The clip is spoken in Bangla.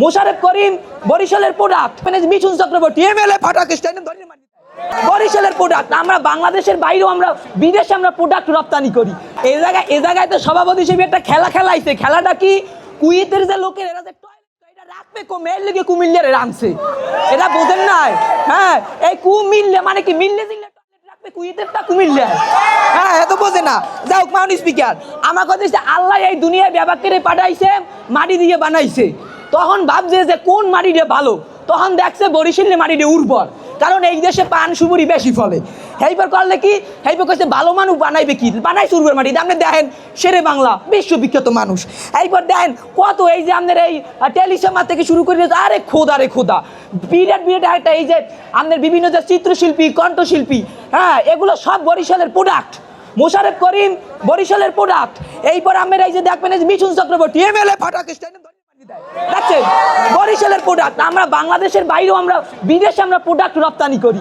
মোশাররফ করিম বরিশালের প্রোডাক্ট, মিঠুন চক্রবর্তী এমএলএ ফাটাক স্টাইল বরিশালের প্রোডাক্ট। আমরা বাংলাদেশের বাইরেও আমরা বিদেশে আমরা প্রোডাক্ট রপ্তানি করি। এ জায়গায় তো সভাপতি হিসেবে একটা খেলা খেলাইছে। খেলাটা কি, কুয়েতের যে লোকের এরা যে এটা রাখবে কমের লেগে কুমিল্লারে রাখছে, এটা বোঝেন নাই? হ্যাঁ, এই কুমিল্লা মানে কি, মিললে দিল্লে রাখবে কুয়েতেরটা কুমিল্লা, হ্যাঁ এত বোঝে না। যাই হোক, মাউন্ট স্পিকার, আমার কথা হচ্ছে আল্লাহ এই দুনিয়ায় ব্যাপার করে পাঠাইছে, মাটি দিয়ে বানাইছে। তখন ভাবছে যে কোন মাটিটা ভালো, তখন দেখছে বরিশালের মাটিটা উর্বর, কারণ এই দেশে পান সুপুরি বেশি ফলে। হেইবার করলে কি, হেইবার কইছে ভালো মানুষ বানাইবে কি, বানাইছে উর্বর মাটি। আপনি দেখেন শেরে বাংলা বিশ্ববিখ্যাত মানুষ, এইবার দেখেন কত এই যে আমাদের এই টেলিসিনেমা থেকে শুরু করে, আরে খোদা রে খোদা, বিরাট বিরাট একটা এই যে আমাদের বিভিন্ন যে চিত্রশিল্পী, কণ্ঠশিল্পী, হ্যাঁ এগুলো সব বরিশালের প্রোডাক্ট। মোশাররফ করিম বরিশালের প্রোডাক্ট। এইবার আমরা এই যে দেখবেন এই যে মিঠুন চক্রবর্তী এমএলএ ফাটাক স্টাইল দেখছেন, বরিশালের প্রোডাক্ট। আমরা বাংলাদেশের বাইরেও আমরা বিদেশে আমরা প্রোডাক্ট রপ্তানি করি।